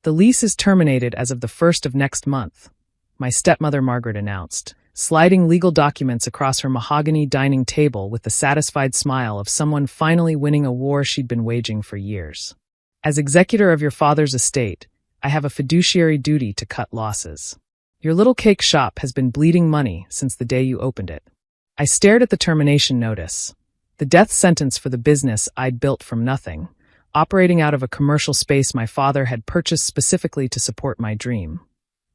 The lease is terminated as of the 1st of next month, my stepmother Margaret announced, sliding legal documents across her mahogany dining table with the satisfied smile of someone finally winning a war she'd been waging for years. As executor of your father's estate, I have a fiduciary duty to cut losses. Your little cake shop has been bleeding money since the day you opened it. I stared at the termination notice, the death sentence for the business I'd built from nothing, operating out of a commercial space my father had purchased specifically to support my dream.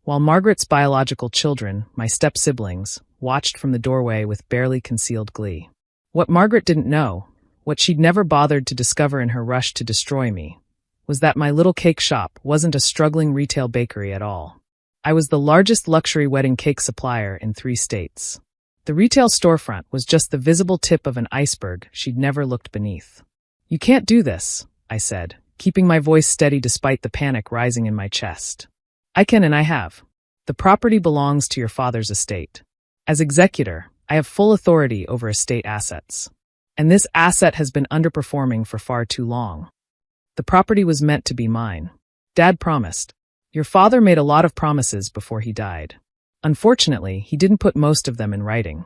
While Margaret's biological children, my step-siblings, watched from the doorway with barely concealed glee. What Margaret didn't know, what she'd never bothered to discover in her rush to destroy me, was that my little cake shop wasn't a struggling retail bakery at all. I was the largest luxury wedding cake supplier in 3 states. The retail storefront was just the visible tip of an iceberg she'd never looked beneath. You can't do this, I said, keeping my voice steady despite the panic rising in my chest. I can and I have. The property belongs to your father's estate. As executor, I have full authority over estate assets. And this asset has been underperforming for far too long. The property was meant to be mine. Dad promised. Your father made a lot of promises before he died. Unfortunately, he didn't put most of them in writing.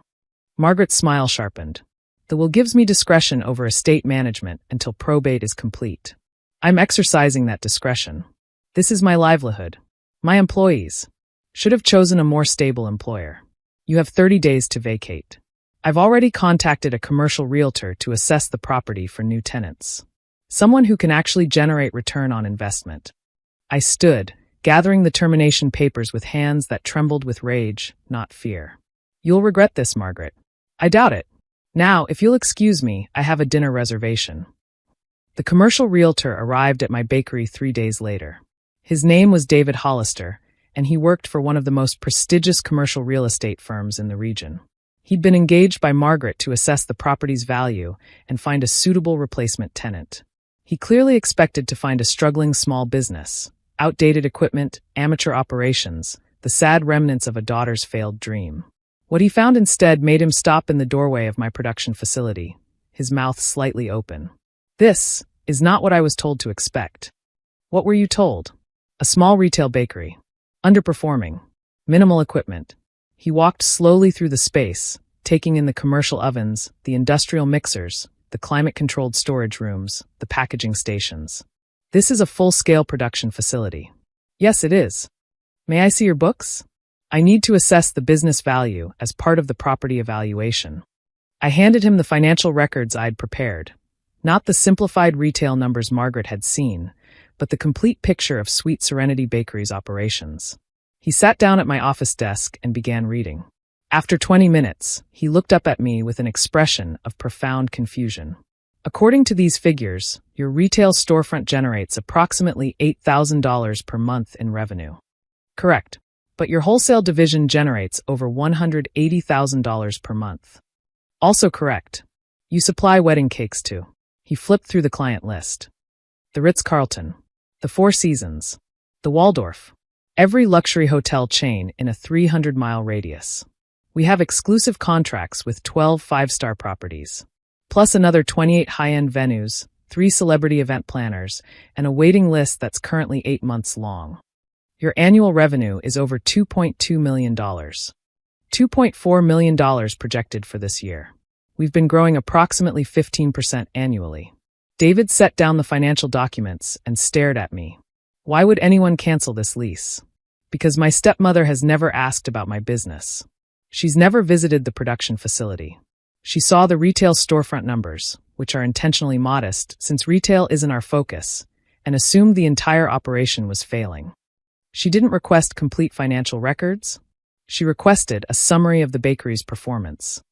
Margaret's smile sharpened. The will gives me discretion over estate management until probate is complete. I'm exercising that discretion. This is my livelihood. My employees should have chosen a more stable employer. You have 30 days to vacate. I've already contacted a commercial realtor to assess the property for new tenants. Someone who can actually generate return on investment. I stood, gathering the termination papers with hands that trembled with rage, not fear. You'll regret this, Margaret. I doubt it. Now, if you'll excuse me, I have a dinner reservation. The commercial realtor arrived at my bakery 3 days later. His name was David Hollister, and he worked for one of the most prestigious commercial real estate firms in the region. He'd been engaged by Margaret to assess the property's value and find a suitable replacement tenant. He clearly expected to find a struggling small business, outdated equipment, amateur operations, the sad remnants of a daughter's failed dream. What he found instead made him stop in the doorway of my production facility, his mouth slightly open. This is not what I was told to expect. What were you told? A small retail bakery. Underperforming. Minimal equipment. He walked slowly through the space, taking in the commercial ovens, the industrial mixers, the climate-controlled storage rooms, the packaging stations. This is a full-scale production facility. Yes, it is. May I see your books? I need to assess the business value as part of the property evaluation. I handed him the financial records I'd prepared. Not the simplified retail numbers Margaret had seen, but the complete picture of Sweet Serenity Bakery's operations. He sat down at my office desk and began reading. After 20 minutes, he looked up at me with an expression of profound confusion. According to these figures, your retail storefront generates approximately $8,000 per month in revenue. Correct. But your wholesale division generates over $180,000 per month. Also correct. You supply wedding cakes too. He flipped through the client list. The Ritz-Carlton, the Four Seasons, the Waldorf, every luxury hotel chain in a 300-mile radius. We have exclusive contracts with 12 five-star properties, plus another 28 high-end venues, 3 celebrity event planners, and a waiting list that's currently 8 months long. Your annual revenue is over $2.2 million. $2.4 million projected for this year. We've been growing approximately 15% annually. David set down the financial documents and stared at me. Why would anyone cancel this lease? Because my stepmother has never asked about my business. She's never visited the production facility. She saw the retail storefront numbers, which are intentionally modest since retail isn't our focus, and assumed the entire operation was failing. She didn't request complete financial records. She requested a summary of the bakery's performance.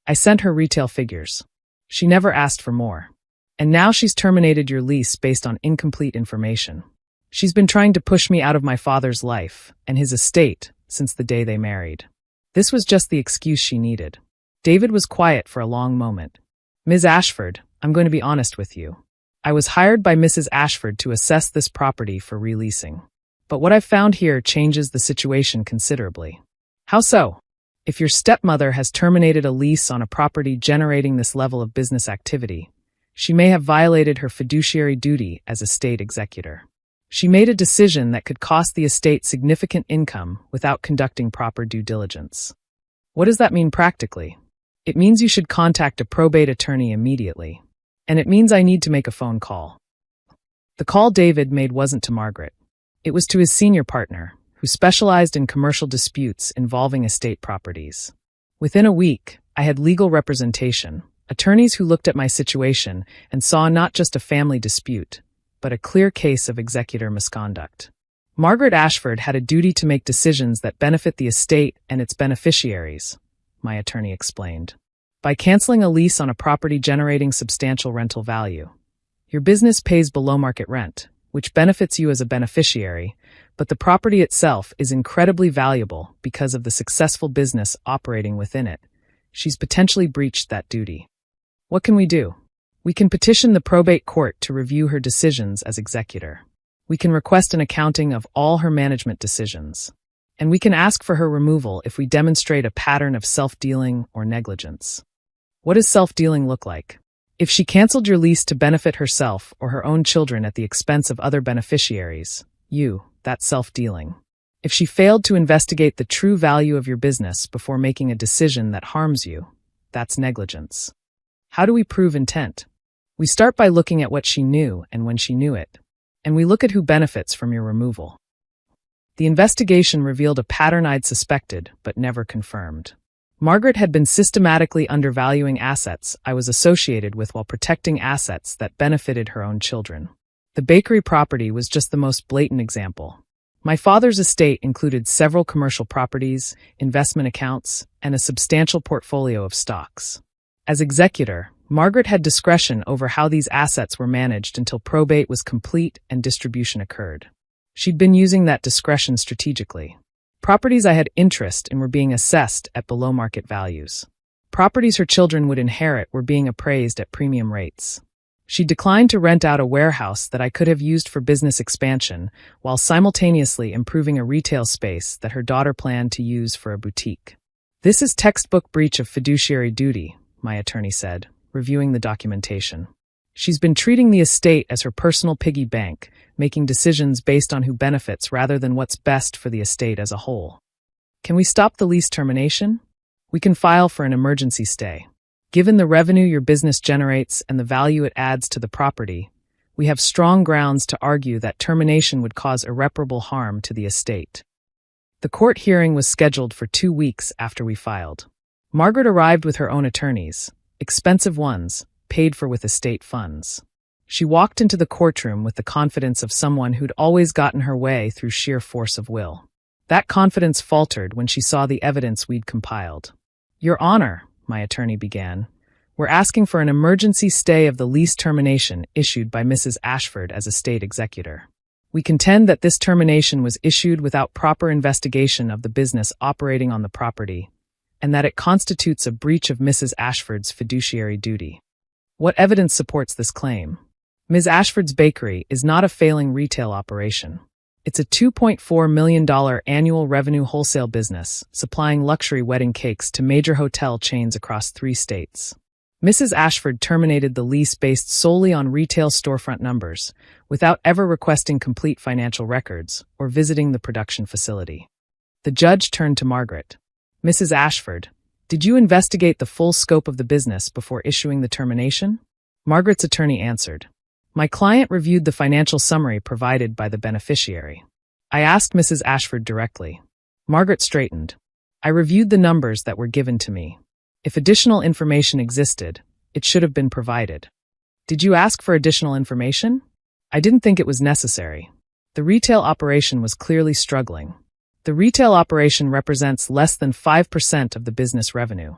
I sent her retail figures. She never asked for more. And now she's terminated your lease based on incomplete information. She's been trying to push me out of my father's life and his estate since the day they married. This was just the excuse she needed. David was quiet for a long moment. Ms. Ashford, I'm going to be honest with you. I was hired by Mrs. Ashford to assess this property for releasing. But what I've found here changes the situation considerably. How so? If your stepmother has terminated a lease on a property generating this level of business activity, she may have violated her fiduciary duty as estate executor. She made a decision that could cost the estate significant income without conducting proper due diligence. What does that mean practically? It means you should contact a probate attorney immediately. And it means I need to make a phone call. The call David made wasn't to Margaret. It was to his senior partner, who specialized in commercial disputes involving estate properties. Within a week, I had legal representation, attorneys who looked at my situation and saw not just a family dispute, but a clear case of executor misconduct. Margaret Ashford had a duty to make decisions that benefit the estate and its beneficiaries, my attorney explained. By canceling a lease on a property generating substantial rental value, your business pays below market rent, which benefits you as a beneficiary, but the property itself is incredibly valuable because of the successful business operating within it. She's potentially breached that duty. What can we do? We can petition the probate court to review her decisions as executor. We can request an accounting of all her management decisions. And we can ask for her removal if we demonstrate a pattern of self-dealing or negligence. What does self-dealing look like? If she canceled your lease to benefit herself or her own children at the expense of other beneficiaries, that's self-dealing. If she failed to investigate the true value of your business before making a decision that harms you, that's negligence. How do we prove intent? We start by looking at what she knew and when she knew it, and we look at who benefits from your removal. The investigation revealed a pattern I'd suspected, but never confirmed. Margaret had been systematically undervaluing assets I was associated with while protecting assets that benefited her own children. The bakery property was just the most blatant example. My father's estate included several commercial properties, investment accounts, and a substantial portfolio of stocks. As executor, Margaret had discretion over how these assets were managed until probate was complete and distribution occurred. She'd been using that discretion strategically. Properties I had interest in were being assessed at below-market values. Properties her children would inherit were being appraised at premium rates. She declined to rent out a warehouse that I could have used for business expansion, while simultaneously improving a retail space that her daughter planned to use for a boutique. This is textbook breach of fiduciary duty, my attorney said, reviewing the documentation. She's been treating the estate as her personal piggy bank, making decisions based on who benefits rather than what's best for the estate as a whole. Can we stop the lease termination? We can file for an emergency stay. Given the revenue your business generates and the value it adds to the property, we have strong grounds to argue that termination would cause irreparable harm to the estate. The court hearing was scheduled for 2 weeks after we filed. Margaret arrived with her own attorneys, expensive ones, paid for with estate funds. She walked into the courtroom with the confidence of someone who'd always gotten her way through sheer force of will. That confidence faltered when she saw the evidence we'd compiled. Your Honor, my attorney began, we're asking for an emergency stay of the lease termination issued by Mrs. Ashford as estate executor. We contend that this termination was issued without proper investigation of the business operating on the property, and that it constitutes a breach of Mrs. Ashford's fiduciary duty. What evidence supports this claim? Ms. Ashford's bakery is not a failing retail operation. It's a $2.4 million annual revenue wholesale business, supplying luxury wedding cakes to major hotel chains across 3 states. Mrs. Ashford terminated the lease based solely on retail storefront numbers, without ever requesting complete financial records or visiting the production facility. The judge turned to Margaret. Mrs. Ashford, did you investigate the full scope of the business before issuing the termination? Margaret's attorney answered. My client reviewed the financial summary provided by the beneficiary. I asked Mrs. Ashford directly. Margaret straightened. I reviewed the numbers that were given to me. If additional information existed, it should have been provided. Did you ask for additional information? I didn't think it was necessary. The retail operation was clearly struggling. The retail operation represents less than 5% of the business revenue,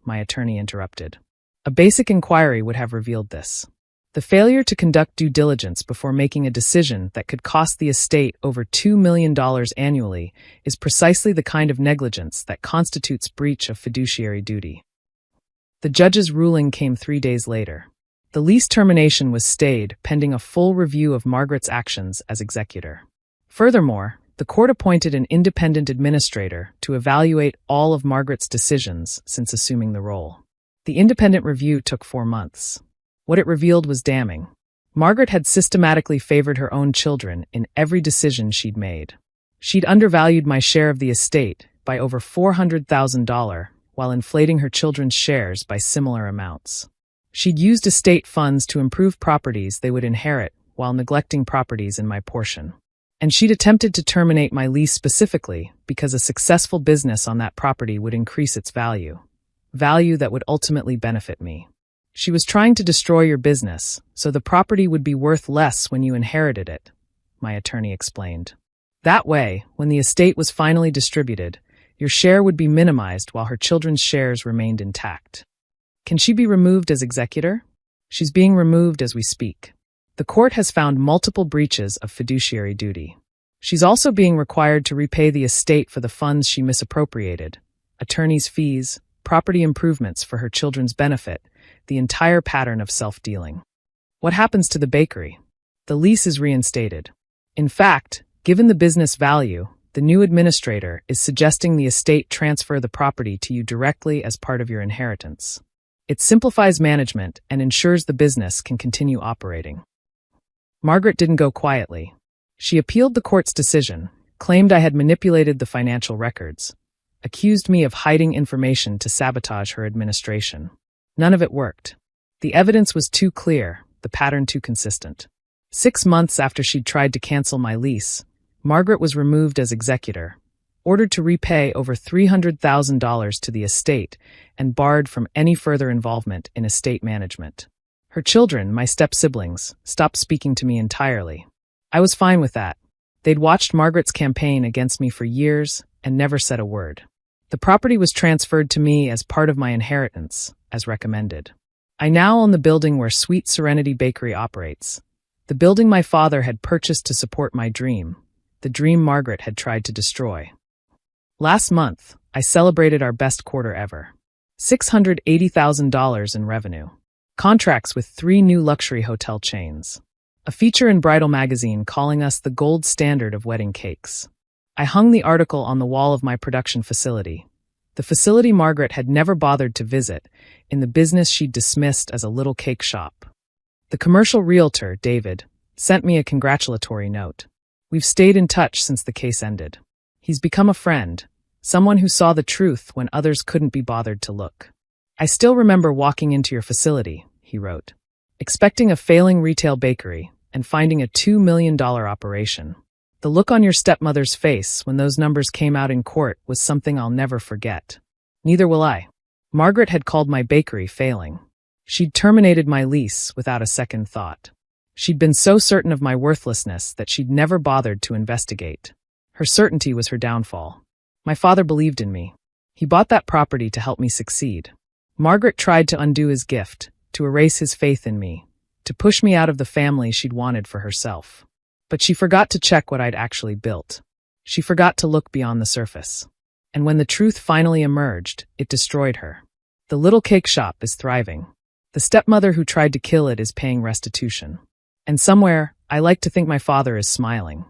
my attorney interrupted. A basic inquiry would have revealed this. The failure to conduct due diligence before making a decision that could cost the estate over $2 million annually is precisely the kind of negligence that constitutes breach of fiduciary duty. The judge's ruling came 3 days later. The lease termination was stayed pending a full review of Margaret's actions as executor. Furthermore, the court appointed an independent administrator to evaluate all of Margaret's decisions since assuming the role. The independent review took 4 months. What it revealed was damning. Margaret had systematically favored her own children in every decision she'd made. She'd undervalued my share of the estate by over $400,000 while inflating her children's shares by similar amounts. She'd used estate funds to improve properties they would inherit while neglecting properties in my portion. And she'd attempted to terminate my lease specifically because a successful business on that property would increase its value that would ultimately benefit me. She was trying to destroy your business, so the property would be worth less when you inherited it, my attorney explained. That way, when the estate was finally distributed, your share would be minimized while her children's shares remained intact. Can she be removed as executor? She's being removed as we speak. The court has found multiple breaches of fiduciary duty. She's also being required to repay the estate for the funds she misappropriated, attorney's fees, property improvements for her children's benefit, the entire pattern of self-dealing. What happens to the bakery? The lease is reinstated. In fact, given the business value, the new administrator is suggesting the estate transfer the property to you directly as part of your inheritance. It simplifies management and ensures the business can continue operating. Margaret didn't go quietly. She appealed the court's decision, claimed I had manipulated the financial records, accused me of hiding information to sabotage her administration. None of it worked. The evidence was too clear, the pattern too consistent. 6 months after she'd tried to cancel my lease, Margaret was removed as executor, ordered to repay over $300,000 to the estate, and barred from any further involvement in estate management. Her children, my step-siblings, stopped speaking to me entirely. I was fine with that. They'd watched Margaret's campaign against me for years and never said a word. The property was transferred to me as part of my inheritance, as recommended. I now own the building where Sweet Serenity Bakery operates, the building my father had purchased to support my dream, the dream Margaret had tried to destroy. Last month, I celebrated our best quarter ever. $680,000 in revenue. Contracts with 3 new luxury hotel chains. A feature in Bridal magazine calling us the gold standard of wedding cakes. I hung the article on the wall of my production facility, the facility Margaret had never bothered to visit, in the business she'd dismissed as a little cake shop. The commercial realtor, David, sent me a congratulatory note. We've stayed in touch since the case ended. He's become a friend, someone who saw the truth when others couldn't be bothered to look. I still remember walking into your facility, he wrote, expecting a failing retail bakery and finding a $2 million operation. The look on your stepmother's face when those numbers came out in court was something I'll never forget. Neither will I. Margaret had called my bakery failing. She'd terminated my lease without a second thought. She'd been so certain of my worthlessness that she'd never bothered to investigate. Her certainty was her downfall. My father believed in me. He bought that property to help me succeed. Margaret tried to undo his gift, to erase his faith in me, to push me out of the family she'd wanted for herself. But she forgot to check what I'd actually built. She forgot to look beyond the surface. And when the truth finally emerged, it destroyed her. The little cake shop is thriving. The stepmother who tried to kill it is paying restitution. And somewhere, I like to think my father is smiling.